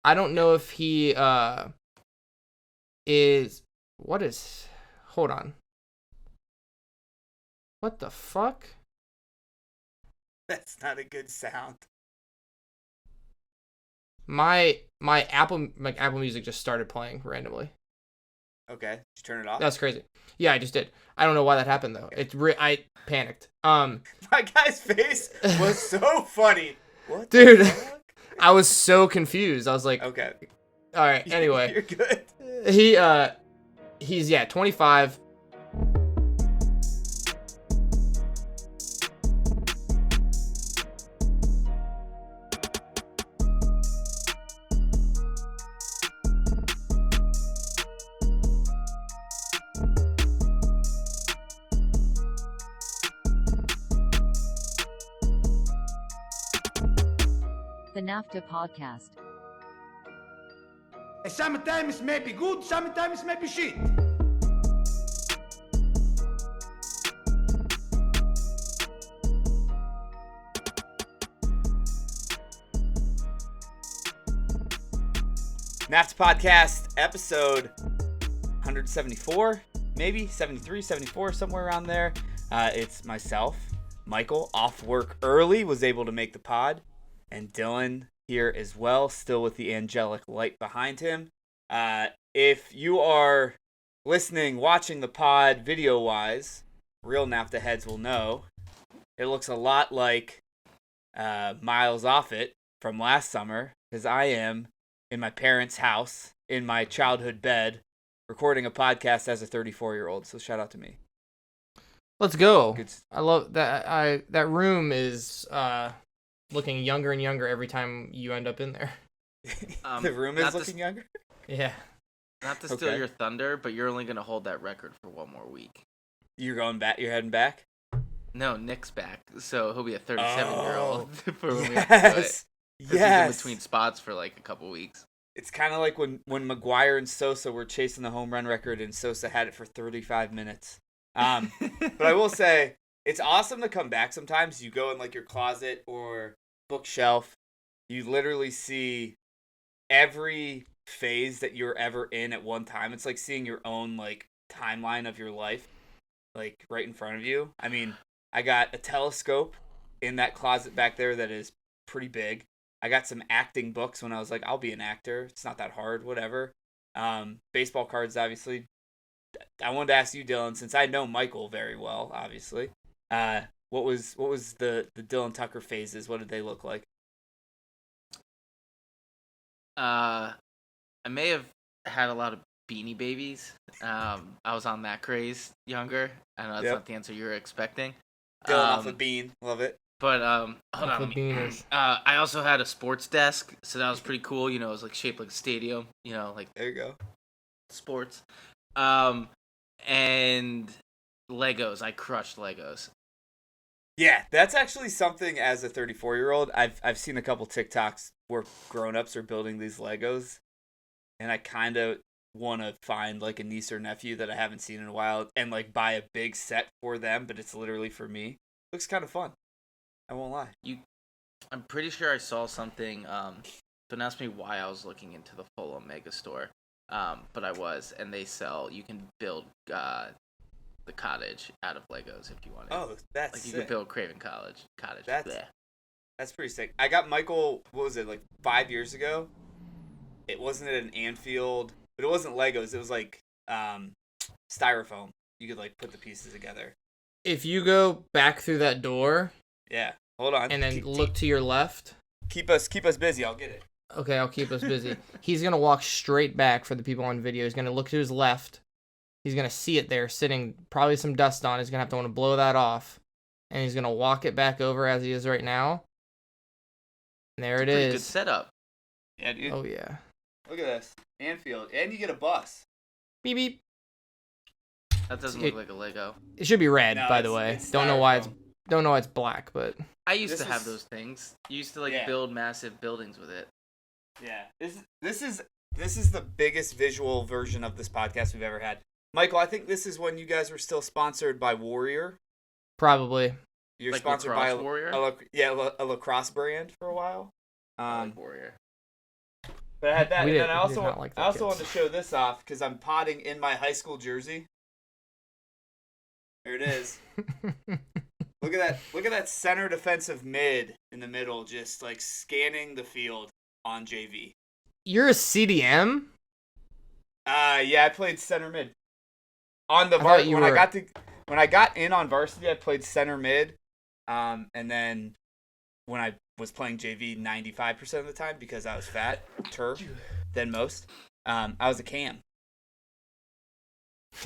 I don't know if he is. What is? Hold on. What the fuck? That's not a good sound. My Apple Music just started playing randomly. Okay, did you turn it off? That's crazy. Yeah, I just did. I don't know why that happened though. I panicked. My guy's face was so funny. What, dude? I was so confused. I was like, okay. All right. Anyway, You're good. He's 25. The NAFTA podcast. Sometimes may be good, sometimes may be shit. NAFTA podcast episode 174, maybe 73, 74, somewhere around there. It's myself, Michael, off work early, was able to make the pod, and Dylan here as well, still with the angelic light behind him. If you are listening, watching the pod video-wise, real NAFTA heads will know, it looks a lot like Miles Offit from last summer, because I am in my parents' house, in my childhood bed, recording a podcast as a 34-year-old, so shout out to me. Let's go. Good. I love that. That room is looking younger and younger every time you end up in there. The room is looking younger? Yeah. Not to steal your thunder, but you're only going to hold that record for one more week. You're going back? You're heading back? No, Nick's back, so he'll be a 37-year-old for when we yes. have to do it. Yes. He's in between spots for like a couple weeks. It's kind of like when McGuire and Sosa were chasing the home run record, and Sosa had it for 35 minutes. But I will say, it's awesome to come back sometimes. You go in like your closet or bookshelf, you literally see every phase that you're ever in at one time. It's like seeing your own like timeline of your life like right in front of you. I mean, I got a telescope in that closet back there that is pretty big. I got some acting books when I was like, I'll be an actor. It's not that hard, whatever. Baseball cards, obviously. I wanted to ask you, Dylan, since I know Michael very well, obviously. What was the Dylan Tucker phases? What did they look like? I may have had a lot of Beanie Babies. I was on that craze younger. I know that's not the answer you were expecting. Dylan off a bean. Love it. But hold on. I also had a sports desk, so that was pretty cool. You know, it was like shaped like a stadium. You know, like there you go. Sports. And Legos. I crushed Legos. Yeah, that's actually something as a 34-year-old. I've seen a couple TikToks where grown-ups are building these Legos, and I kind of want to find like a niece or nephew that I haven't seen in a while and like buy a big set for them, but it's literally for me. Looks kind of fun. I won't lie. I'm pretty sure I saw something. Don't ask me why I was looking into the full Omega store, but I was, and they sell. You can build the cottage out of Legos if you want it. Oh, that's like sick. You can build Craven Cottage. That's pretty sick. I got Michael. What was it, like 5 years ago? It wasn't at an Anfield, but it wasn't Legos. It was like styrofoam. You could like put the pieces together. If you go back through that door, yeah, hold on, and then look to your left. Keep us busy. I'll get it. Okay, I'll keep us busy. He's gonna walk straight back for the people on video. He's gonna look to his left. He's gonna see it there, sitting, probably some dust on. He's gonna have to want to blow that off, and he's gonna walk it back over as he is right now. And there it is. Good setup. Yeah, dude. Oh yeah. Look at this, Anfield, and you get a bus. Beep beep. That doesn't look like a Lego. It should be red, by the way. It's don't know why it's black, but I used to have those things. You used to build massive buildings with it. Yeah, this is the biggest visual version of this podcast we've ever had. Michael, I think this is when you guys were still sponsored by Warrior. Probably. You're like sponsored lacrosse by Warrior? a lacrosse brand for a while. I like Warrior. But I had that, We and then did- I we did also not like that, I also kids. wanted to show this off because I'm potting in my high school jersey. There it is. Look at that! Look at that center defensive mid in the middle, just like scanning the field on JV. You're a CDM? Yeah, I played center mid on the I thought you when were- when I got in on varsity. I played center mid, and then when I was playing JV 95% of the time because I was fatter than most, I was a cam.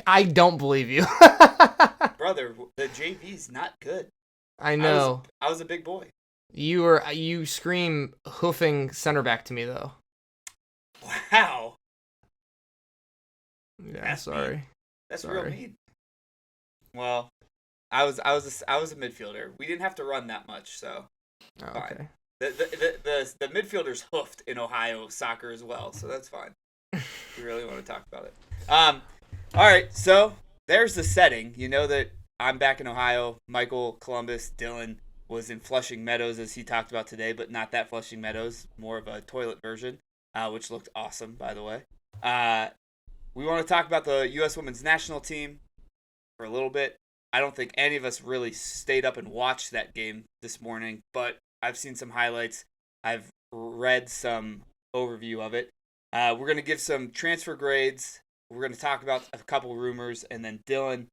I don't believe you. Brother, the JV's not good. I know. I was a big boy. You scream hoofing center back to me though. Wow. Yeah, That's sorry. That's Sorry. real mean. Well, I was a midfielder. We didn't have to run that much, so Oh, fine. okay. The midfielders hoofed in Ohio soccer as well, so that's fine. We really want to talk about it. All right, so there's the setting. You know that I'm back in Ohio. Michael, Columbus, Dylan was in Flushing Meadows as he talked about today, but not that Flushing Meadows, more of a toilet version, which looked awesome, by the way. We want to talk about the U.S. Women's National Team for a little bit. I don't think any of us really stayed up and watched that game this morning, but I've seen some highlights. I've read some overview of it. We're going to give some transfer grades. We're going to talk about a couple rumors, and then Dylan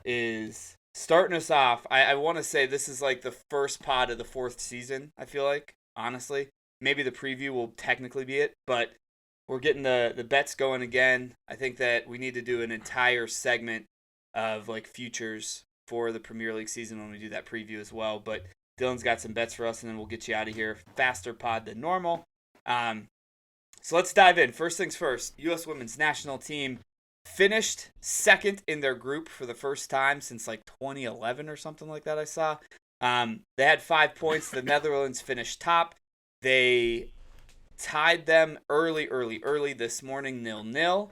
is starting us off. I want to say this is like the first pod of the fourth season, I feel like, honestly. Maybe the preview will technically be it, but we're getting the bets going again. I think that we need to do an entire segment of like futures for the Premier League season when we do that preview as well. But Dylan's got some bets for us, and then we'll get you out of here faster pod than normal. So let's dive in. First things first, U.S. Women's National Team finished second in their group for the first time since like 2011 or something like that I saw. They had 5 points. The Netherlands finished top. They tied them early this morning, 0-0.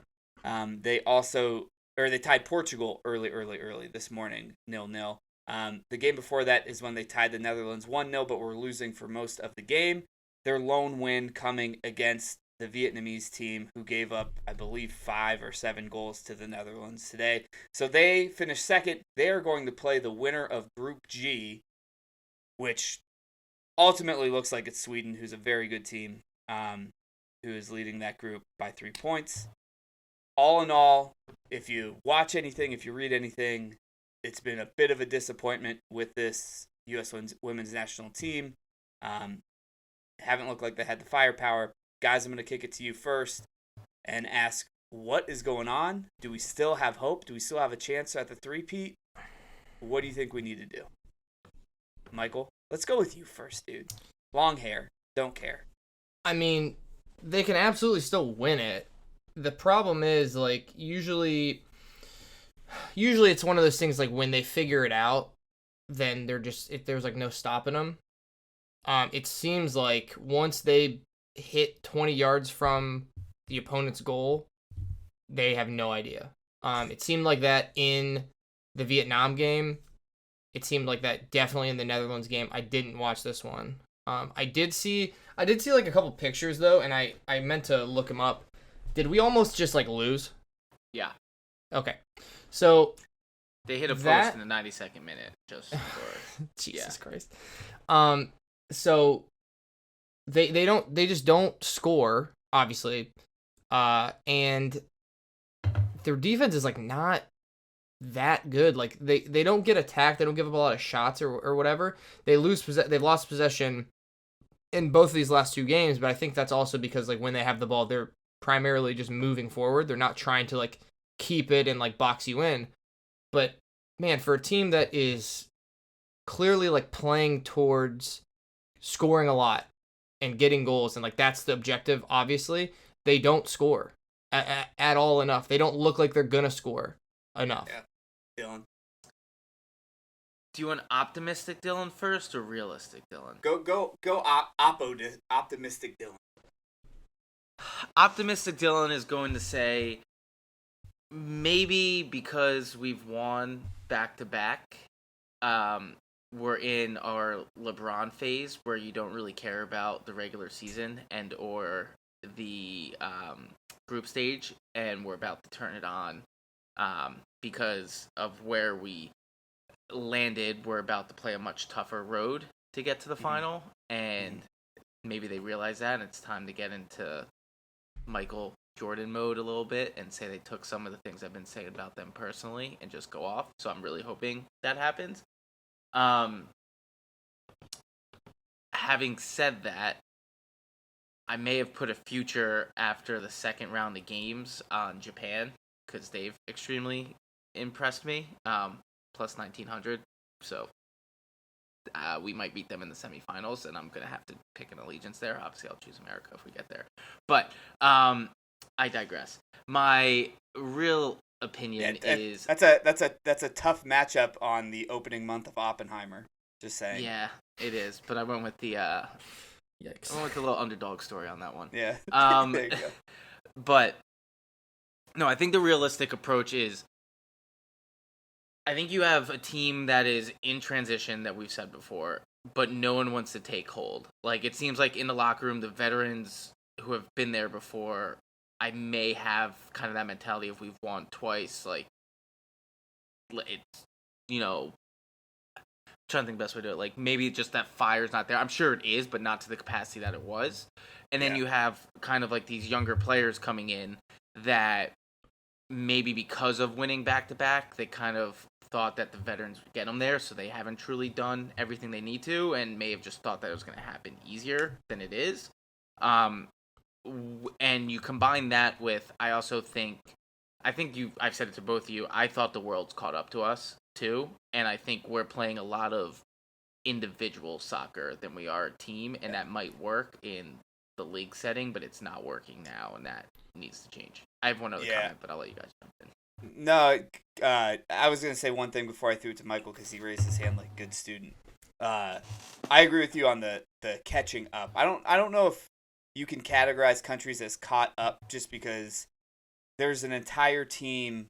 They tied Portugal early this morning, 0-0. The game before that is when they tied the Netherlands 1-0, but were losing for most of the game. Their lone win coming against the Vietnamese team, who gave up, I believe, 5 or 7 goals to the Netherlands today. So they finished second. They are going to play the winner of Group G, which ultimately looks like it's Sweden, who's a very good team, who is leading that group by 3 points. All in all, if you watch anything, if you read anything, it's been a bit of a disappointment with this U.S. Women's National Team. Haven't looked like they had the firepower. Guys, I'm going to kick it to you first and ask, what is going on? Do we still have hope? Do we still have a chance at the three-peat? What do you think we need to do? Michael, let's go with you first, dude. Long hair. Don't care. I mean, they can absolutely still win it. The problem is, like, usually it's one of those things, like, when they figure it out, then there's like no stopping them. It seems like once they hit 20 yards from the opponent's goal, they have no idea. It seemed like that in the Vietnam game. It seemed like that definitely in the Netherlands game. I didn't watch this one. I did see like a couple pictures though, and I meant to look them up. Did we almost just like lose? Yeah. Okay. So They hit a post that- in the 92nd minute just for Jesus Christ. So they just don't score, obviously. And their defense is like not that good. Like they don't get attacked, they don't give up a lot of shots or whatever. They've lost possession in both of these last 2 games, but I think that's also because like when they have the ball, they're primarily just moving forward. They're not trying to like keep it and like box you in. But man, for a team that is clearly like playing towards scoring a lot and getting goals, and like that's the objective, obviously, they don't score at all enough. They don't look like they're gonna score enough. Yeah. Dylan. Do you want optimistic Dylan first or realistic Dylan? Go optimistic Dylan. Optimistic Dylan is going to say maybe because we've won back-to-back, we're in our LeBron phase where you don't really care about the regular season and or the group stage, and we're about to turn it on because of where we landed. We're about to play a much tougher road to get to the final, and maybe they realize that, and it's time to get into Michael Jordan mode a little bit and say they took some of the things I've been saying about them personally and just go off. So I'm really hoping that happens. Having said that, I may have put a future after the second round of games on Japan because they've extremely impressed me. Plus 1900, so we might beat them in the semifinals, and I'm gonna have to pick an allegiance there. Obviously, I'll choose America if we get there. But I digress. My real opinion is that's a tough matchup on the opening month of Oppenheimer. Just saying. Yeah, it is. But I went with the Yikes. I went with the little underdog story on that one. Yeah. There you go. But no, I think the realistic approach is, I think you have a team that is in transition that we've said before, but no one wants to take hold. Like, it seems like in the locker room, the veterans who have been there before, I may have kind of that mentality of we've won twice. Like, it's, trying to think the best way to do it. Like, maybe just that fire's not there. I'm sure it is, but not to the capacity that it was. And then you have kind of like these younger players coming in that maybe because of winning back-to-back, they kind of thought that the veterans would get them there, so they haven't truly done everything they need to, and may have just thought that it was going to happen easier than it is. And you combine that with, I've said it to both of you, I thought the world's caught up to us, too, and I think we're playing a lot of individual soccer than we are a team, and that might work in the league setting, but it's not working now, and that needs to change. I have one other comment, but I'll let you guys jump in. No, I was going to say one thing before I threw it to Michael because he raised his hand like a good student. I agree with you on the catching up. I don't know if you can categorize countries as caught up just because there's an entire team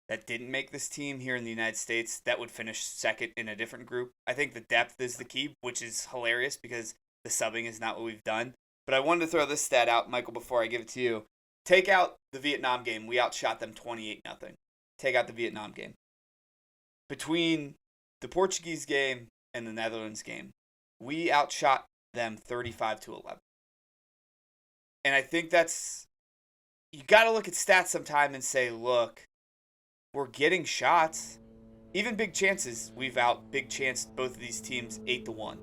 that didn't make this team here in the United States that would finish second in a different group. I think the depth is the key, which is hilarious because the subbing is not what we've done. But I wanted to throw this stat out, Michael, before I give it to you. Take out the Vietnam game. We outshot them 28-0. Take out the Vietnam game. Between the Portuguese game and the Netherlands game, we outshot them 35-11. And I think you got to look at stats sometime and say, look, we're getting shots. Even big chances, we've big chanced both of these teams 8-1.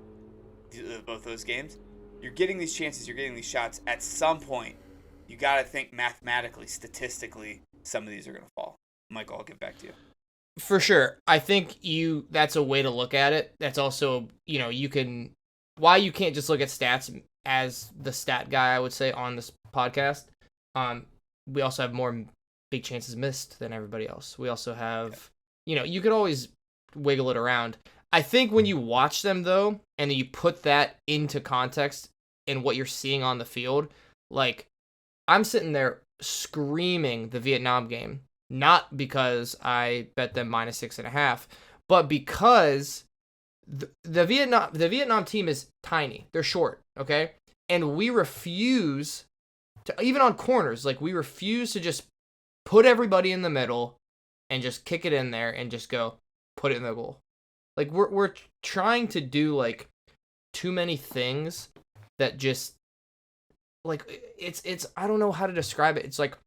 Both those games. You're getting these chances, you're getting these shots. At some point, you got to think mathematically, statistically, some of these are going to fall. Michael, I'll get back to you. For sure. I think that's a way to look at it. That's also, why you can't just look at stats as the stat guy, I would say, on this podcast. We also have more big chances missed than everybody else. We also have, you could always wiggle it around. I think when you watch them, though, and you put that into context in what you're seeing on the field, like, I'm sitting there screaming the Vietnam game, not because I bet them -6.5, but because the Vietnam team is tiny. They're short, okay? And we refuse to, even on corners, like, we refuse to just put everybody in the middle and just kick it in there and just go put it in the goal. Like, we're trying to do, like, too many things that just, like, it's I don't know how to describe it. It's like,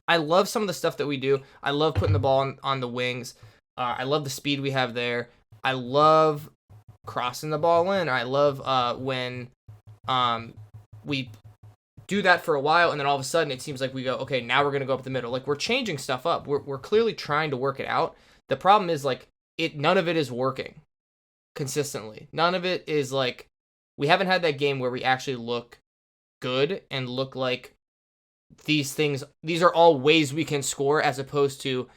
I love some of the stuff that we do. I love putting the ball on the wings. I love the speed we have there. I love crossing the ball in. I love when we do that for a while, and then all of a sudden it seems like we go, okay, now we're going to go up the middle. Like, we're changing stuff up. We're clearly trying to work it out. The problem is, like, none of it is working consistently. None of it is, like, we haven't had that game where we actually look good and look like these are all ways we can score, as opposed to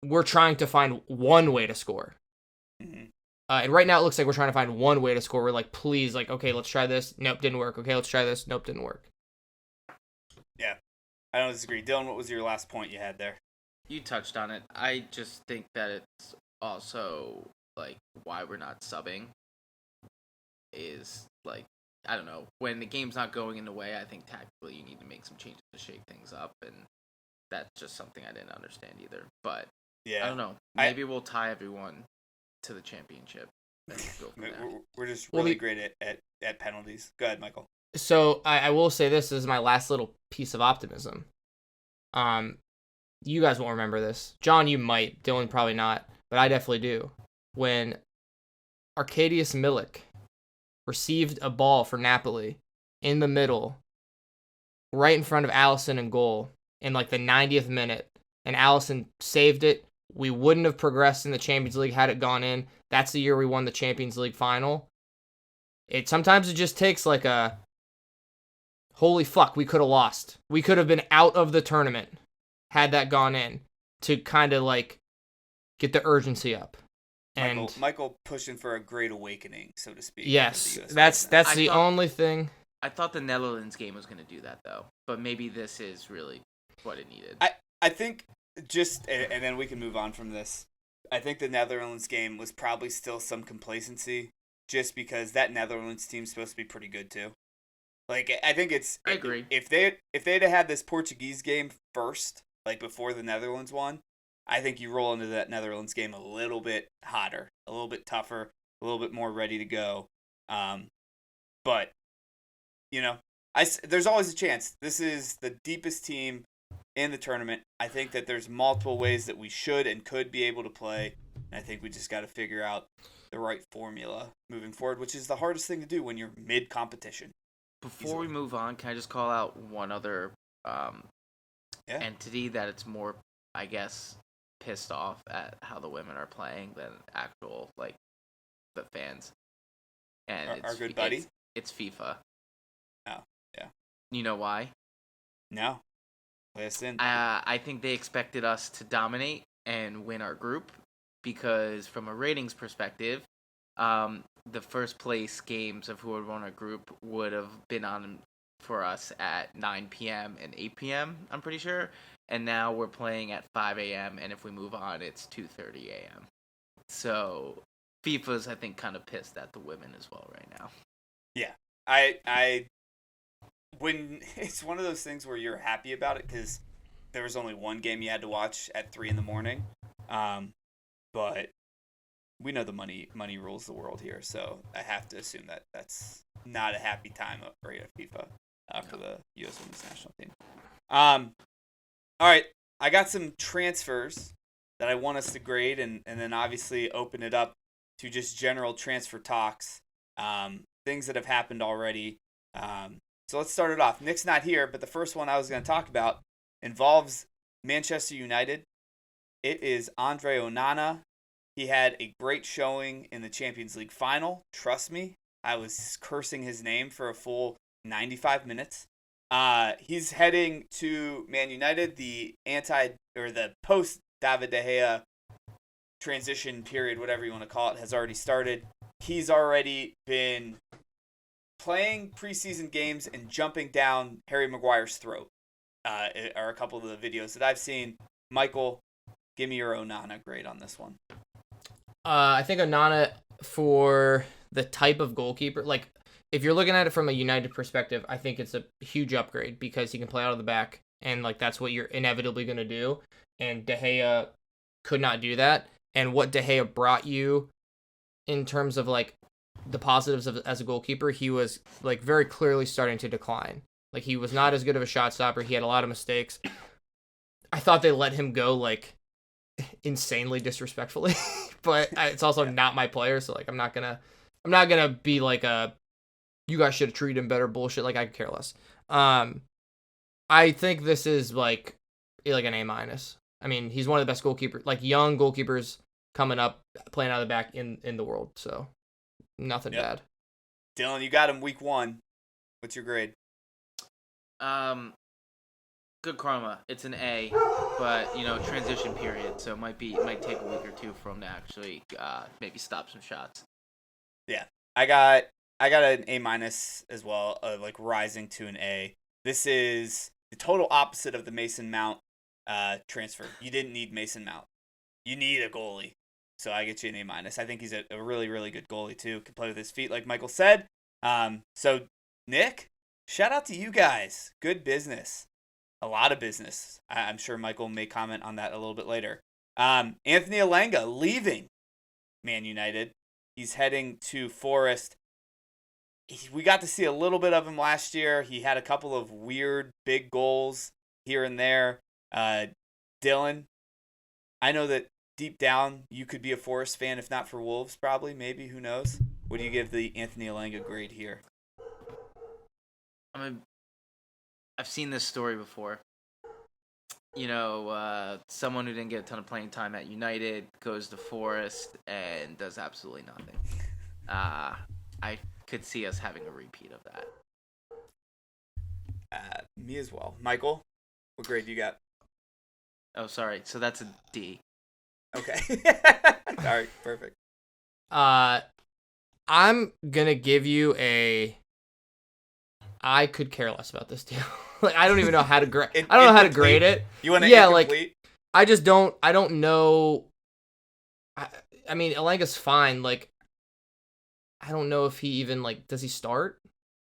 we're trying to find one way to score. Mm-hmm. And right now it looks like we're trying to find one way to score. We're like, please, like, okay, let's try this. Nope, didn't work. Okay, let's try this. Nope, didn't work. Yeah, I don't disagree. Dylan, what was your last point you had there? You touched on it. I just think that it's also, like, why we're not subbing is, like, I don't know, when the game's not going in the way, I think tactically you need to make some changes to shake things up, and that's just something I didn't understand either. But Yeah. I don't know. Maybe we'll tie everyone to the championship. And go from there. We're just really great at penalties. Go ahead, Michael. So I will say this is my last little piece of optimism. You guys won't remember this. John, you might. Dylan, probably not. But I definitely do. When Arkadiusz Milik received a ball for Napoli in the middle, right in front of Allison in goal in like the 90th minute, and Allison saved it, we wouldn't have progressed in the Champions League had it gone in. That's the year we won the Champions League final. Sometimes it just takes like a holy fuck, we could have lost. We could have been out of the tournament had that gone in, to kind of like get the urgency up. And Michael pushing for a great awakening, so to speak. Yes, that's the only thing. I thought the Netherlands game was going to do that, though. But maybe this is really what it needed. I think and then we can move on from this. I think the Netherlands game was probably still some complacency, just because that Netherlands team's supposed to be pretty good too. Like, I think I agree. If they'd have had this Portuguese game first, like before the Netherlands won, I think you roll into that Netherlands game a little bit hotter, a little bit tougher, a little bit more ready to go. But there's always a chance. This is the deepest team in the tournament. I think that there's multiple ways that we should and could be able to play. And I think we just got to figure out the right formula moving forward, which is the hardest thing to do when you're mid-competition. Before we move on, can I just call out one other entity that it's more, I guess, pissed off at how the women are playing than actual, like, the fans. And our good buddy? It's FIFA. Oh, yeah. You know why? No. Listen. I think they expected us to dominate and win our group because from a ratings perspective, the first place games of who would won our group would have been on for us at 9 p.m. and 8 p.m., I'm pretty sure. And now we're playing at 5 a.m., and if we move on, it's 2:30 a.m. So FIFA's, I think, kind of pissed at the women as well right now. Yeah. When it's one of those things where you're happy about it because there was only one game you had to watch at 3 a.m. But we know the money rules the world here, so I have to assume that that's not a happy time right at FIFA for the U.S. Women's National Team. All right, I got some transfers that I want us to grade, and then obviously open it up to just general transfer talks, things that have happened already. So let's start it off. Nick's not here, but the first one I was going to talk about involves Manchester United. It is Andre Onana. He had a great showing in the Champions League final. Trust me, I was cursing his name for a full 95 minutes. He's heading to Man United. The post David De Gea transition period, whatever you want to call it, has already started. He's already been playing preseason games and jumping down Harry Maguire's throat. Are a couple of the videos that I've seen. Michael, give me your Onana grade on this one. I think Onana, for the type of goalkeeper, like if you're looking at it from a United perspective, I think it's a huge upgrade because he can play out of the back, and like that's what you're inevitably going to do. And De Gea could not do that. And what De Gea brought you in terms of like the positives as a goalkeeper, he was like very clearly starting to decline. Like he was not as good of a shot stopper. He had a lot of mistakes. I thought they let him go like insanely disrespectfully, but it's also not my player, so like I'm not gonna be like you guys should have treated him better bullshit. Like I could care less. I think this is like an A-. I mean, he's one of the best goalkeepers, like young goalkeepers coming up, playing out of the back in the world. So nothing bad. Dylan, you got him week 1. What's your grade? Good karma. It's an A, but transition period, so it might take a week or two for him to actually maybe stop some shots. Yeah, I got an A- as well, like rising to an A. This is the total opposite of the Mason Mount transfer. You didn't need Mason Mount. You need a goalie. So I get you an A-. I think he's a really, really good goalie too. Can play with his feet, like Michael said. So Nick, shout out to you guys. Good business. A lot of business. I'm sure Michael may comment on that a little bit later. Anthony Alenga leaving Man United. He's heading to Forest. We got to see a little bit of him last year. He had a couple of weird big goals here and there. Dylan, I know that deep down you could be a Forest fan, if not for Wolves, probably, maybe, who knows? What do you give the Anthony Alenga grade here? I've seen this story before. Someone who didn't get a ton of playing time at United goes to Forest and does absolutely nothing. I could see us having a repeat of that. Me as well. Michael, what grade do you got? Oh, sorry. So that's a D. Okay. All right, perfect. I'm gonna give you a. I could care less about this deal. Like, I don't even know how to grade. I don't know how to grade it. You want to like I just don't. I don't know. I mean, Elanga's fine. Like, I don't know if he even does he start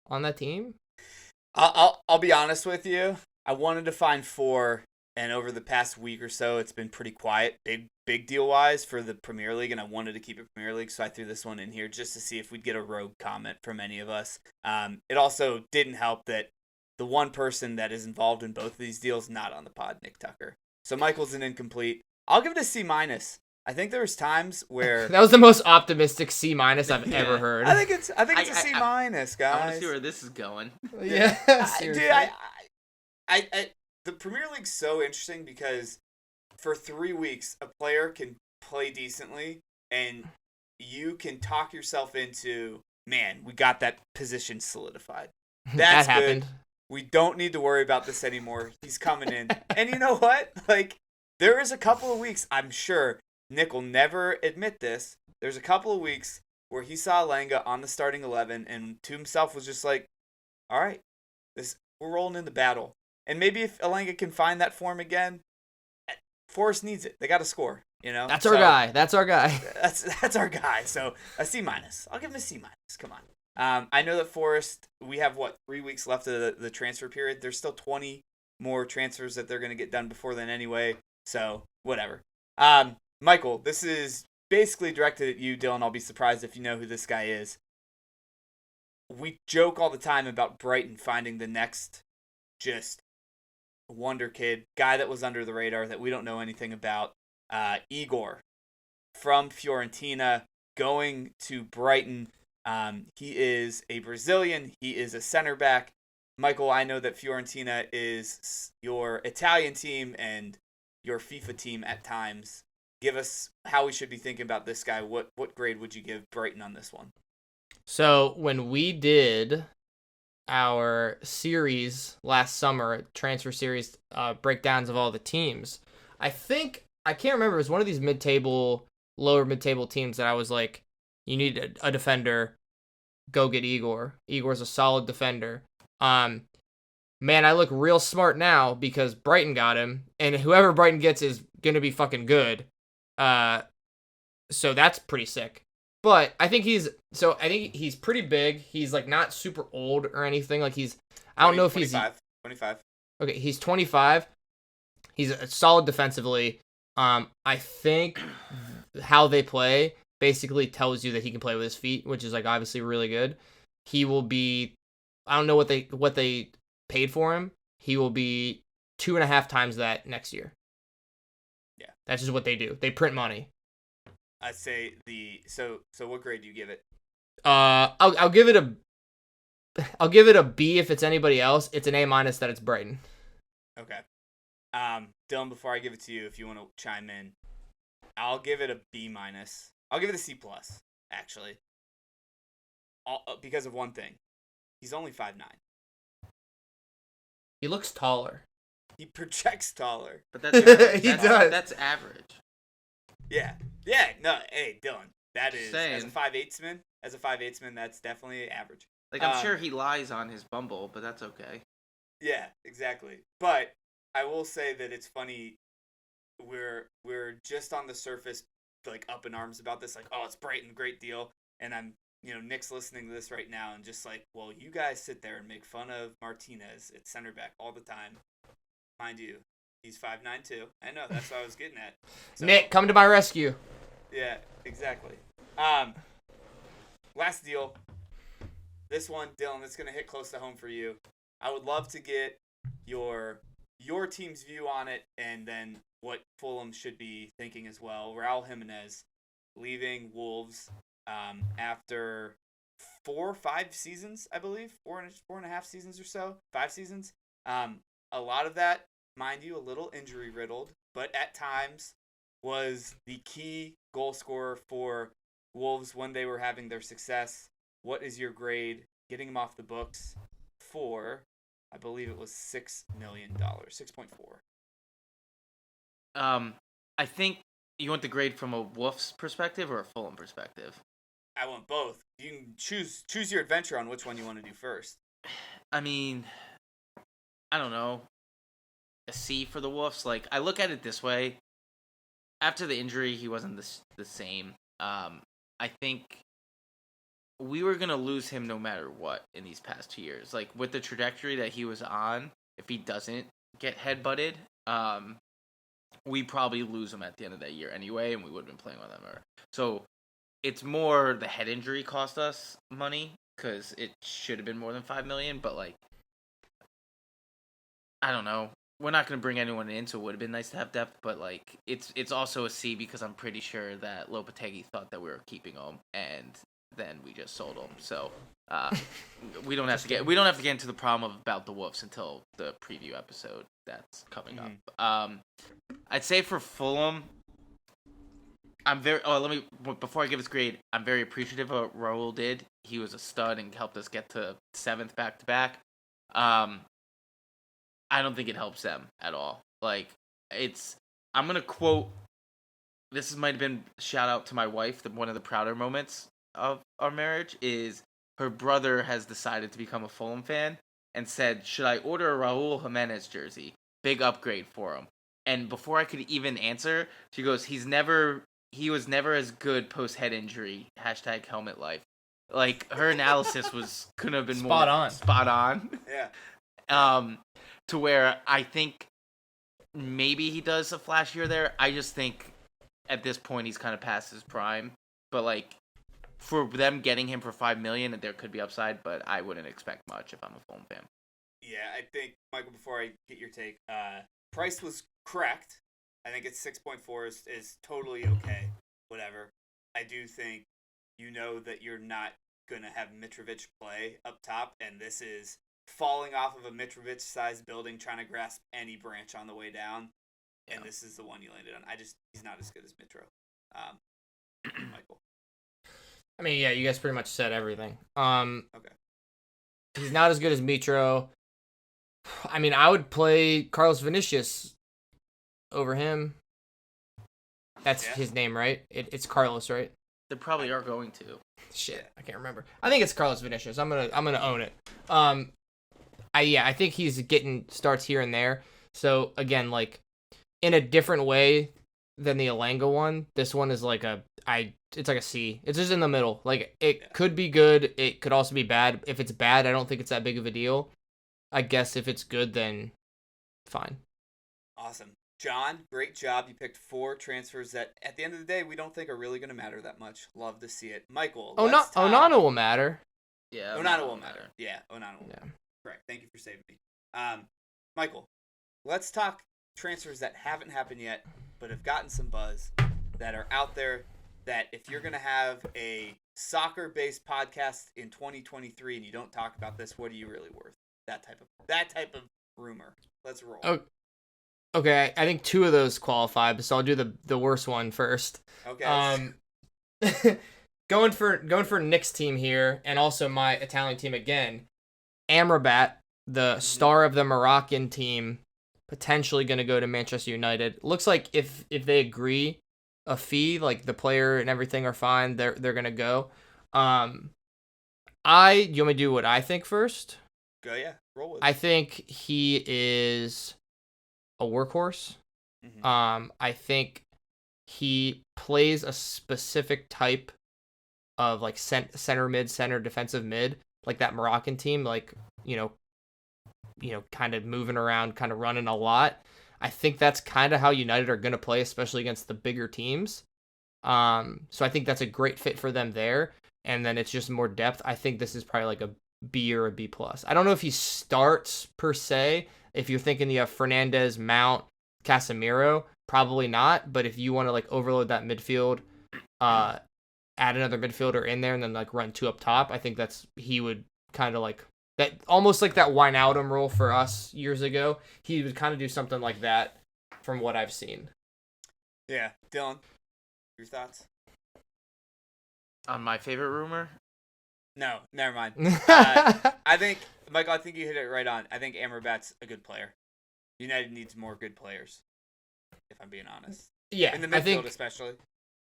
on that team? I'll be honest with you. I wanted to find 4, and over the past week or so, it's been pretty quiet, big deal wise for the Premier League, and I wanted to keep it Premier League, so I threw this one in here just to see if we'd get a rogue comment from any of us. It also didn't help that the one person that is involved in both of these deals not on the pod, Nick Tucker. So Michael's an incomplete. I'll give it a C-. I think there was times where that was the most optimistic C- I've ever heard. I think it's a C-, guys. I want to see where this is going. Yeah, dude. The Premier League's so interesting because for 3 weeks a player can play decently and you can talk yourself into, man, we got that position solidified. That's that happened. Good. We don't need to worry about this anymore. He's coming in. And you know what? There is a couple of weeks, I'm sure Nick will never admit this. There's a couple of weeks where he saw Alenga on the starting 11 and to himself was just like, all right, we're rolling in the battle. And maybe if Alenga can find that form again, Forest needs it. They got to score, That's our guy. That's our guy. That's our guy. So a C-. I'll give him a C-. Come on. I know that Forest, we have 3 weeks left of the transfer period. There's still 20 more transfers that they're going to get done before then anyway. So whatever. Michael, this is basically directed at you, Dylan. I'll be surprised if you know who this guy is. We joke all the time about Brighton finding the next just wonder kid, guy that was under the radar that we don't know anything about. Igor from Fiorentina going to Brighton. He is a Brazilian. He is a center back. Michael, I know that Fiorentina is your Italian team and your FIFA team at times. Give us how we should be thinking about this guy. What grade would you give Brighton on this one? So when we did our series last summer, transfer series breakdowns of all the teams, I can't remember. It was one of these lower mid-table teams that I was like, you need a defender, go get Igor. Igor's a solid defender. Man, I look real smart now because Brighton got him, and whoever Brighton gets is gonna be fucking good. So that's pretty sick. But I think he's pretty big. He's not super old or anything. I don't know if 25. Okay, he's 25. He's solid defensively. I think how they play basically tells you that he can play with his feet, which is obviously really good. He will be, I don't know what they paid for him. He will be 2.5 times that next year. Yeah, that's just what they do. They print money. I'd say so what grade do you give it? I'll give it a B if it's anybody else. It's an A- that it's Brighton. Okay. Dylan, before I give it to you, if you want to chime in, I'll give it a B-. I'll give it a C+, actually. Because of one thing. He's only 5'9". He looks taller. He projects taller. But that's average. He does. That's average. Yeah. No, hey, Dylan, that is, as a 5'8" man, that's definitely average. I'm sure he lies on his Bumble, but that's okay. Yeah, exactly. But I will say that it's funny. We're just on the surface, up in arms about this, oh, it's Brighton, great deal. And I'm Nick's listening to this right now and just like, well, you guys sit there and make fun of Martinez at center back all the time. Mind you, he's 5'9" too. I know, that's what I was getting at. So, Nick, come to my rescue. yeah, exactly. Last deal. This one, Dylan, it's going to hit close to home for you. I would love to get your team's view on it and then what Fulham should be thinking as well. Raul Jimenez leaving Wolves after 4 or 5 seasons, I believe. 4.5 seasons or so. 5 seasons. A lot of that, mind you, a little injury riddled, but at times was the key goal scorer for Wolves when they were having their success. What is your grade getting him off the books for, I believe it was $6 million, 6.4. I think you want the grade from a Wolves perspective or a Fulham perspective? I want both. You can choose your adventure on which one you want to do first. I mean, I don't know. A C for the Wolves. Like, I look at it this way. After the injury, he wasn't the same. I think we were going to lose him no matter what in these past 2 years. Like, with the trajectory that he was on, if he doesn't get headbutted, we probably lose him at the end of that year anyway, and we would have been playing with him. So, it's more the head injury cost us money, because it should have been more than $5 million, but, like, I don't know. We're not going to bring anyone in, so it would have been nice to have depth, but, like, it's also a C because I'm pretty sure that Lopetegui thought that we were keeping him, and then we just sold him. So we don't have to get into the problem about the Wolves until the preview episode that's coming up. I'd say for Fulham, before I give this grade, I'm very appreciative of what Raul did. He was a stud and helped us get to 7th back to back. I don't think it helps them at all. Like, I'm going to quote, this might have been shout out to my wife, one of the prouder moments of our marriage is her brother has decided to become a Fulham fan and said, should I order a Raul Jimenez jersey? Big upgrade for him. And before I could even answer, she goes, he was never as good post head injury, #helmet life. Like, her analysis couldn't have been Spot more on. spot on. Yeah. To where I think maybe he does a flash here there. I just think at this point he's kind of past his prime. But, like, for them getting him for $5 million, there could be upside, but I wouldn't expect much if I'm a Fulham fan. Yeah, I think, Michael, before I get your take, price was correct. I think it's 6.4 is totally okay. Whatever. I do think that you're not going to have Mitrovic play up top, and this is falling off of a Mitrovic-sized building, trying to grasp any branch on the way down, and this is the one you landed on. He's not as good as Mitro. Michael. I mean, yeah, you guys pretty much said everything. Okay. He's not as good as Mitro. I mean, I would play Carlos Vinicius over him. That's his name, right? It's Carlos, right? They probably are going to. Shit, I can't remember. I think it's Carlos Vinicius. I'm gonna own it. I think he's getting starts here and there. So again, like in a different way than the Elanga one, this one is like it's like a C. It's just in the middle. Like it could be good. It could also be bad. If it's bad, I don't think it's that big of a deal. I guess if it's good, then fine. Awesome. John, great job. You picked 4 transfers that, at the end of the day, we don't think are really going to matter that much. Love to see it. Michael, Onana will matter. Yeah, Onana will matter. Yeah, Onana will matter. Correct. Thank you for saving me. Michael, let's talk transfers that haven't happened yet, but have gotten some buzz, that are out there, that if you're going to have a soccer-based podcast in 2023 and you don't talk about this, what are you really worth? That type of rumor. Let's roll. Okay, I think 2 of those qualify, so I'll do the worst one first. Okay. Going for Nick's team here, and also my Italian team again. Amrabat, the star of the Moroccan team, potentially going to go to Manchester United. Looks like if they agree a fee, like the player and everything are fine, they're going to go. You want me to do what I think first? Go, yeah. Roll with it. I think he is a workhorse. Mm-hmm. I think he plays a specific type of like center mid, center defensive mid, like that Moroccan team, like, kind of moving around, kind of running a lot. I think that's kind of how United are going to play, especially against the bigger teams. So I think that's a great fit for them there. And then it's just more depth. I think this is probably like a B or a B plus. I don't know if he starts per se. If you're thinking you have Fernandez, Mount, Casemiro, probably not. But if you want to like overload that midfield, add another midfielder in there and then like run 2 up top, I think he would kind of like that, almost like that Wijnaldum role for us years ago. He would kind of do something like that from what I've seen. Yeah, Dylan, your thoughts? On my favorite rumor? No, never mind. I think, Michael, I think you hit it right on. I think Amrabat's a good player. United needs more good players, if I'm being honest. Yeah, in the midfield especially.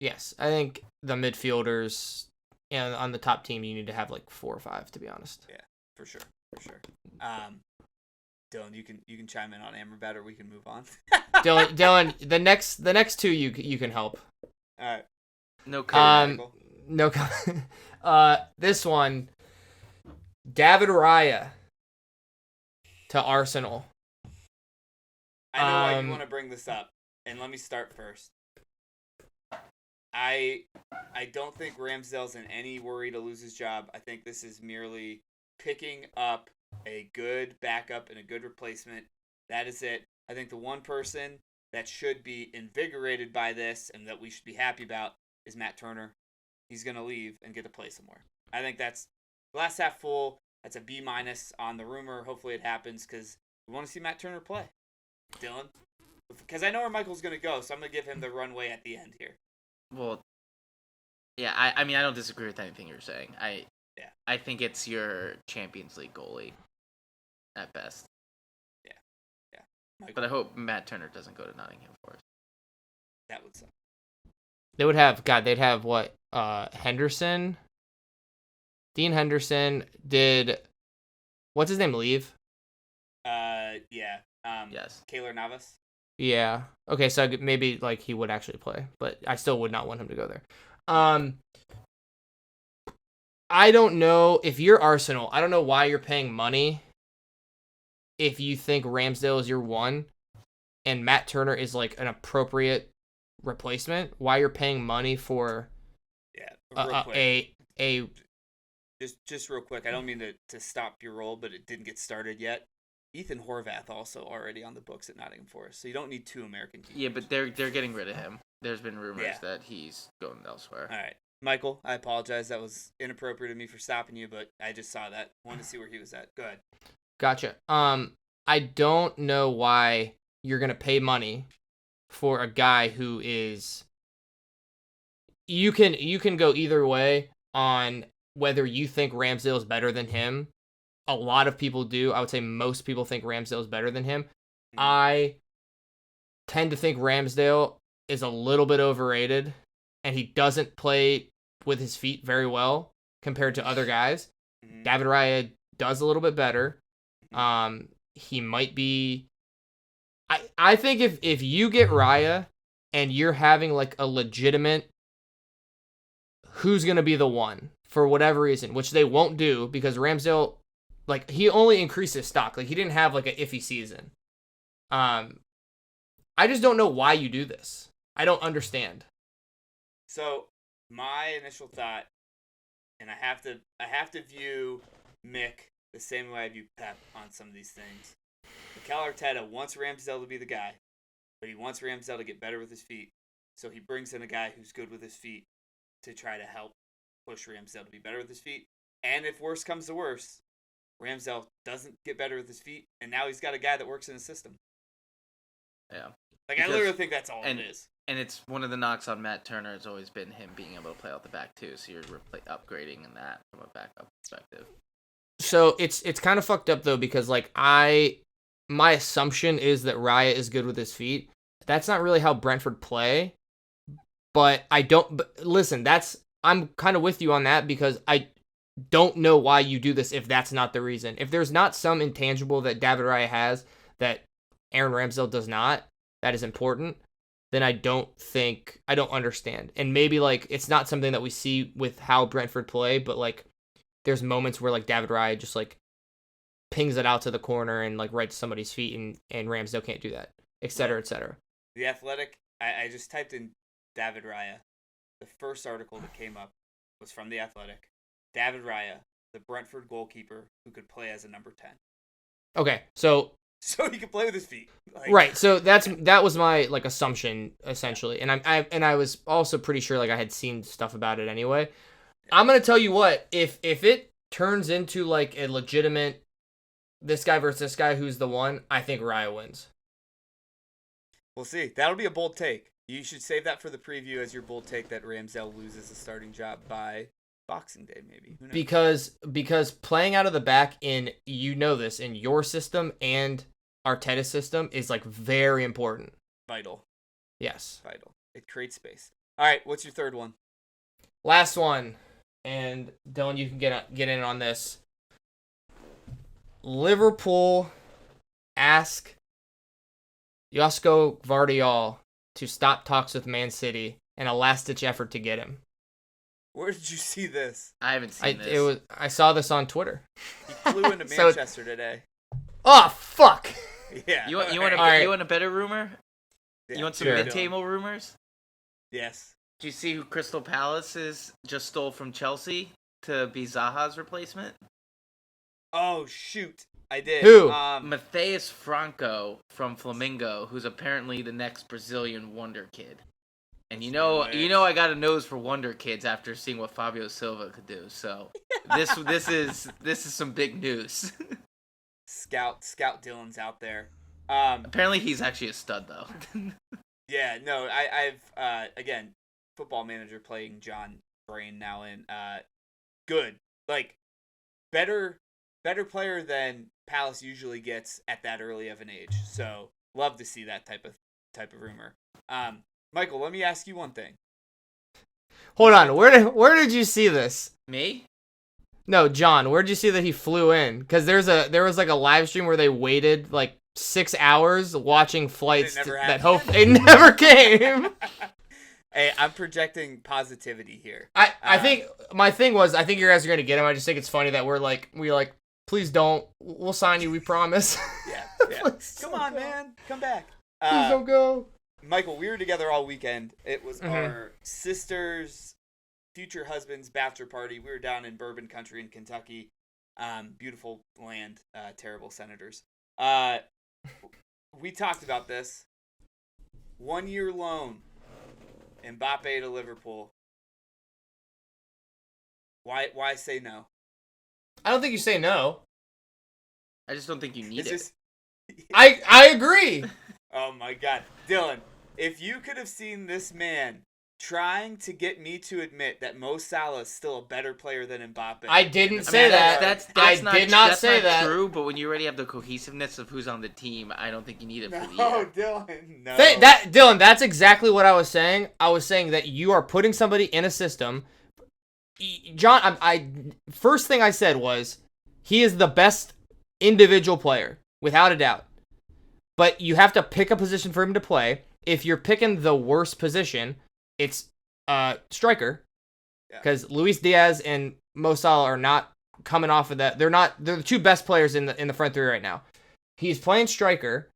Yes, I think the midfielders and on the top team, you need to have like 4 or 5, to be honest. Yeah, for sure. Dylan, you can chime in on Amrabat, or we can move on. Dylan, the next 2 you can help. All right. No comment. No. This one, David Raya to Arsenal. I know why you want to bring this up, and let me start first. I don't think Ramsdale's in any worry to lose his job. I think this is merely picking up a good backup and a good replacement. That is it. I think the one person that should be invigorated by this and that we should be happy about is Matt Turner. He's going to leave and get to play somewhere. I think that's glass half full. That's a B- on the rumor. Hopefully it happens because we want to see Matt Turner play. Dylan? Because I know where Michael's going to go, so I'm going to give him the runway at the end here. Well, yeah, I mean, I don't disagree with anything you're saying. I think it's your Champions League goalie at best. Yeah. Michael, But I hope Matt Turner doesn't go to Nottingham Forest. that would suck. They'd have what? Henderson? Dean Henderson what's his name leave? Yeah. Yes. Keylor Navas. Yeah. Okay, so maybe like he would actually play, but I still would not want him to go there. I don't know if you're Arsenal. I don't know why you're paying money if you think Ramsdale is your one and Matt Turner is like an appropriate replacement. Why you're paying money for Real quick. a Just real quick. I don't mean to stop your roll, but it didn't get started yet. Ethan Horvath also already on the books at Nottingham Forest, so you don't need 2 American teams. Yeah, but they're getting rid of him. There's been rumors that he's going elsewhere. All right. Michael, I apologize. That was inappropriate of me for stopping you, but I just saw that. Wanted to see where he was at. Go ahead. Gotcha. I don't know why you're gonna pay money for a guy who is. You can go either way on whether you think Ramsdale is better than him. A lot of people do. I would say most people think Ramsdale is better than him. Mm-hmm. I tend to think Ramsdale is a little bit overrated, and he doesn't play with his feet very well compared to other guys. Mm-hmm. David Raya does a little bit better. He might be. I think if you get Raya and you're having like a legitimate who's gonna be the one for whatever reason, which they won't do because Ramsdale, like he only increased his stock. Like he didn't have like an iffy season. I just don't know why you do this. I don't understand. So my initial thought, and I have to view Mick the same way I view Pep on some of these things. Mikel Arteta wants Ramsdale to be the guy, but he wants Ramsdale to get better with his feet. So he brings in a guy who's good with his feet to try to help push Ramsdale to be better with his feet. And if worse comes to worse, Ramsdale doesn't get better with his feet, and now he's got a guy that works in his system. Yeah. Like, I literally think that's all it is. And it's one of the knocks on Matt Turner has always been him being able to play out the back too. So you're upgrading in that from a backup perspective. So it's kind of fucked up though because like my assumption is that Raya is good with his feet. That's not really how Brentford play. But listen, I'm kind of with you on that because I don't know why you do this if that's not the reason. If there's not some intangible that David Raya has that Aaron Ramsdale does not, that is important, then I don't understand. And maybe like it's not something that we see with how Brentford play, but like there's moments where like David Raya just like pings it out to the corner and like right to somebody's feet, and Ramsdale can't do that, et cetera, et cetera. The Athletic, I just typed in David Raya. The first article that came up was from The Athletic. David Raya, the Brentford goalkeeper who could play as a number 10. Okay, so he could play with his feet. Like, right, so that was my like assumption essentially, and I was also pretty sure like I had seen stuff about it anyway. I'm gonna tell you what, if it turns into like a legitimate this guy versus this guy, who's the one, I think Raya wins. We'll see. That'll be a bold take. You should save that for the preview as your bold take that Ramsdale loses the starting job by Boxing Day, maybe. Who knows? Because playing out of the back in your system and Arteta's system is like very important. Vital. Yes. Vital. It creates space. All right, what's your third one? Last one, and Dylan, you can get in on this. Liverpool ask Josko Gvardiol to stop talks with Man City in a last-ditch effort to get him. Where did you see this? I haven't seen this. I saw this on Twitter. He flew into Manchester today. Oh fuck! Yeah. You want a better rumor? Yeah, You want some mid-table rumors? Yes. Do you see who Crystal Palace just stole from Chelsea to be Zaha's replacement? Oh shoot, I did. Who? Matheus Franco from Flamengo, who's apparently the next Brazilian wonder kid. And you know I got a nose for wonder kids after seeing what Fabio Silva could do. So this is some big news. Scout Dylan's out there. Apparently he's actually a stud though. Yeah, no, I've again, Football Manager playing John Brain now in good. Like better player than Palace usually gets at that early of an age. So love to see that type of rumor. Michael, let me ask you one thing. Hold on, where did you see this? Me? No, John, where did you see that he flew in? Because there was like a live stream where they waited like 6 hours watching flights it never came. Hey, I'm projecting positivity here. I think my thing was I think you guys are gonna get him. I just think it's funny that we're like please don't. We'll sign you. We promise. Yeah. Come on, man. Come back. Please don't go. Michael, we were together all weekend. It was our sister's future husband's bachelor party. We were down in Bourbon Country in Kentucky. Beautiful land. Terrible senators. We talked about this. 1 year loan. Mbappe to Liverpool. Why say no? I don't think you say no. I just don't think you need it. I agree. Oh my God. Dylan, if you could have seen this man trying to get me to admit that Mo Salah is still a better player than Mbappe. I didn't say that. That's not true, but when you already have the cohesiveness of who's on the team, I don't think you need it for the year. Dylan, no. Dylan, that's exactly what I was saying. I was saying that you are putting somebody in a system. John, first thing I said was he is the best individual player, without a doubt. But you have to pick a position for him to play. If you're picking the worst position, it's striker, because Luis Diaz and Mo Salah are not coming off of that. They're the two best players in the front three right now. He's playing striker.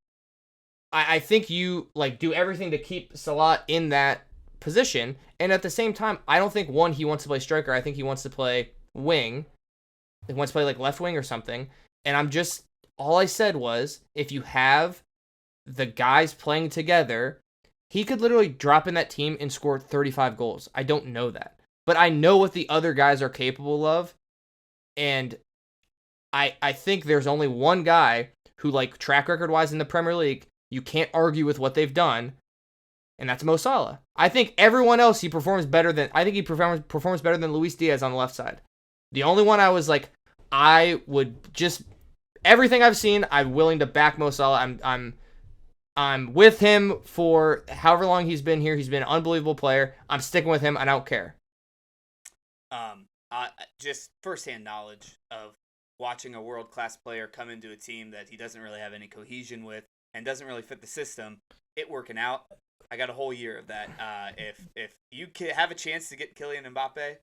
I think you like do everything to keep Salah in that position, and at the same time, I don't think he wants to play striker. I think he wants to play wing. He wants to play like left wing or something. And all I said was, if you have the guys playing together, he could literally drop in that team and score 35 goals. I don't know that. But I know what the other guys are capable of. And I think there's only one guy who, like, track record-wise in the Premier League, you can't argue with what they've done, and that's Mo Salah. I think everyone else he performs better than. I think he performs better than Luis Diaz on the left side. The only one I was like, I would just everything I've seen, I'm willing to back Mo Salah. I'm with him for however long he's been here. He's been an unbelievable player. I'm sticking with him. I don't care. Just firsthand knowledge of watching a world-class player come into a team that he doesn't really have any cohesion with and doesn't really fit the system, it working out. I got a whole year of that. If you have a chance to get Kylian Mbappe,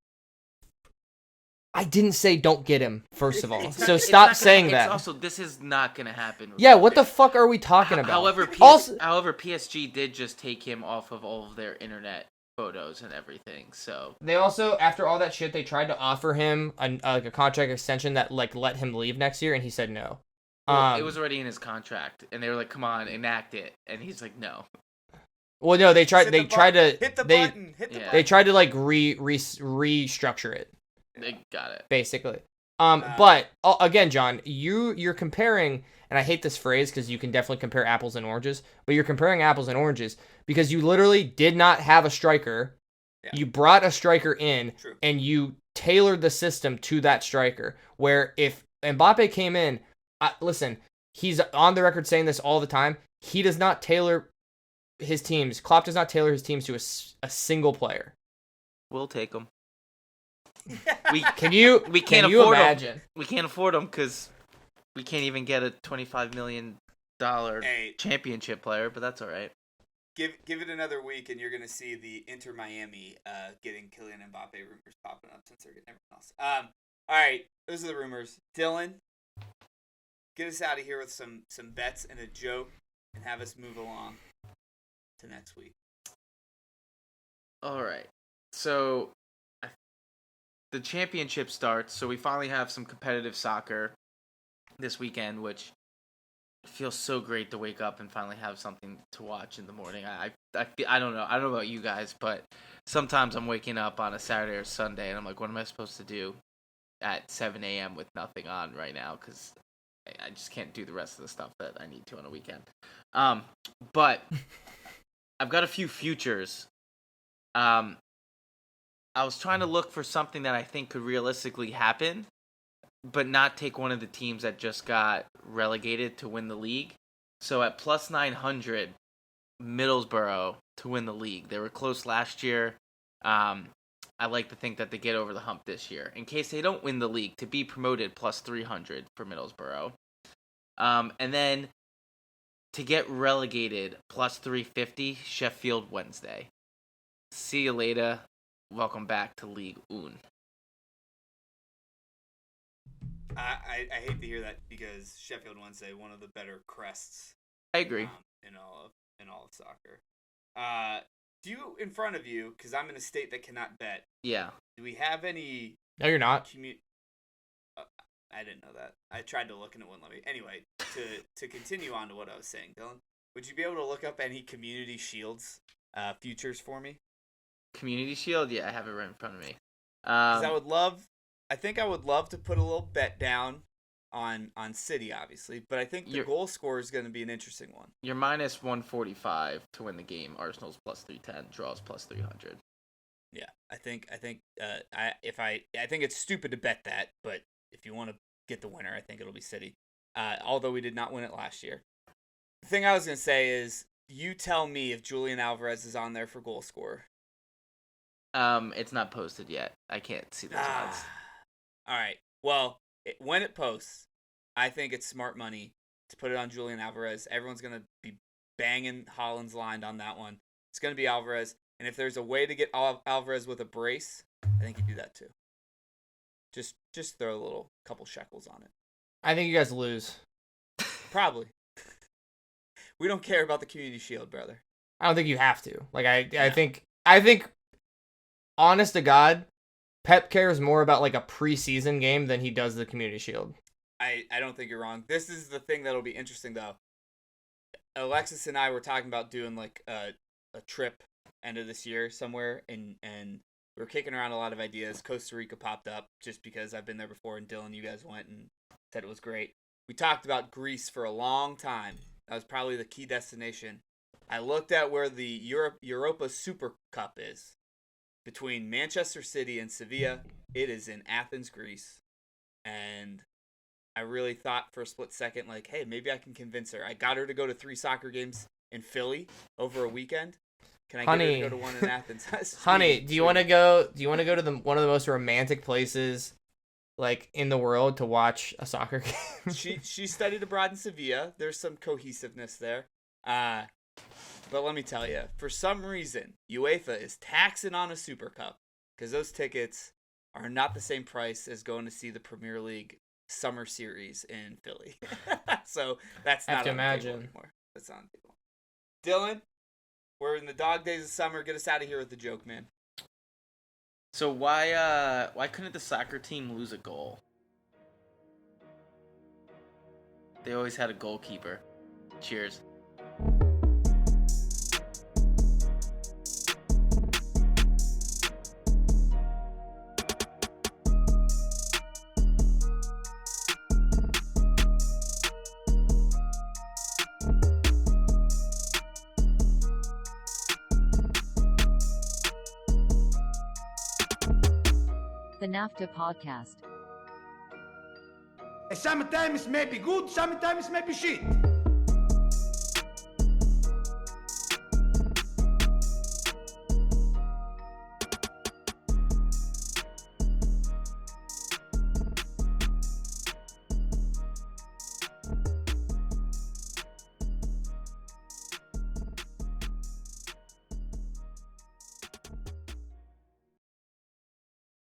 I didn't say don't get him, first of all. It's not- So it's stop not gonna- saying it's that. Also, this is not gonna happen. Yeah, what the fuck are we talking about? However, Also, PSG did just take him off of all of their internet photos and everything. So they also, after all that shit, they tried to offer him a contract extension that like let him leave next year, and he said no. it was already in his contract, and they were like, "Come on, enact it," and he's like, "No." Well, no, they tried. They tried to. hit the They button. Hit the Yeah. button. they tried to like restructure it. They got it. Basically. But again, John, you're comparing, and I hate this phrase because you can definitely compare apples and oranges, but you're comparing apples and oranges because you literally did not have a striker. Yeah. You brought a striker in, True. and you tailored the system to that striker. Where if Mbappe came in, listen, he's on the record saying this all the time. He does not tailor his teams. Klopp does not tailor his teams to a single player. We'll take him. Yeah. We Can you? we can't can you afford imagine? him. We can't afford him because we can't even get a $25 million Hey, championship player. But that's all right. give it another week, and you're gonna see the Inter Miami getting Kylian Mbappe rumors popping up since they're getting everyone else. All right, those are the rumors. Dylan, get us out of here with some bets and a joke, and have us move along to next week. All right. So the championship starts. So we finally have some competitive soccer this weekend, which feels so great to wake up and finally have something to watch in the morning. I don't know. I don't know about you guys, but sometimes I'm waking up on a Saturday or Sunday and I'm like, what am I supposed to do at 7 a.m. with nothing on right now? Because I just can't do the rest of the stuff that I need to on a weekend. But I've got a few futures. I was trying to look for something that I think could realistically happen, but not take one of the teams that just got relegated to win the league. So at plus 900, Middlesbrough to win the league. They were close last year. I like to think that they get over the hump this year. In case they don't win the league, to be promoted, plus 300 for Middlesbrough. And then to get relegated, plus 350, Sheffield Wednesday. See you later. Welcome back to League One. I hate to hear that because Sheffield Wednesday, one of the better crests. I agree. In all of soccer. Do you in front of you? Because I'm in a state that cannot bet. Yeah. Do we have any? No, you're not. I didn't know that. I tried to look and it wouldn't let me. Anyway, to continue on to what I was saying, Dylan, would you be able to look up any Community Shields futures for me? Community Shield? Yeah, I have it right in front of me. 'Cause I think I would love to put a little bet down on City, obviously, but I think the goal score is going to be an interesting one. You're minus 145 to win the game. Arsenal's plus 310. Draws plus 300. Yeah, I think it's stupid to bet that, but if you want to get the winner, I think it'll be City. Although we did not win it last year. The thing I was going to say is, you tell me if Julian Alvarez is on there for goal scorer. It's not posted yet. I can't see those odds. All right. Well, when it posts, I think it's smart money to put it on Julian Alvarez. Everyone's going to be banging Haaland's line on that one. It's going to be Alvarez. And if there's a way to get Alvarez with a brace, I think you do that too. Just throw a little couple shekels on it. I think you guys lose. Probably. We don't care about the Community Shield, brother. I don't think you have to. Like I think honest to God, Pep cares more about like a preseason game than he does the Community Shield. I don't think you're wrong. This is the thing that'll be interesting though. Alexis and I were talking about doing like a trip end of this year somewhere, and we were kicking around a lot of ideas. Costa Rica popped up just because I've been there before, and Dylan, you guys went and said it was great. We talked about Greece for a long time. That was probably the key destination. I looked at where the Europa Super Cup is. Between Manchester City and Sevilla, it is in Athens, Greece. And I really thought for a split second, like, hey, maybe I can convince her. I got her to go to 3 soccer games in Philly over a weekend. Can I get her to go to one in Athens? Honey, do you want to go to one of the most romantic places like in the world to watch a soccer game? She studied abroad in Sevilla. There's some cohesiveness there. But let me tell you, for some reason, UEFA is taxing on a Super Cup because those tickets are not the same price as going to see the Premier League Summer Series in Philly. So that's not on the table anymore. That's not on the table. Dylan, we're in the dog days of summer. Get us out of here with the joke, man. So why couldn't the soccer team lose a goal? They always had a goalkeeper. Cheers. The NAFTA podcast. Sometimes maybe good, sometimes maybe shit.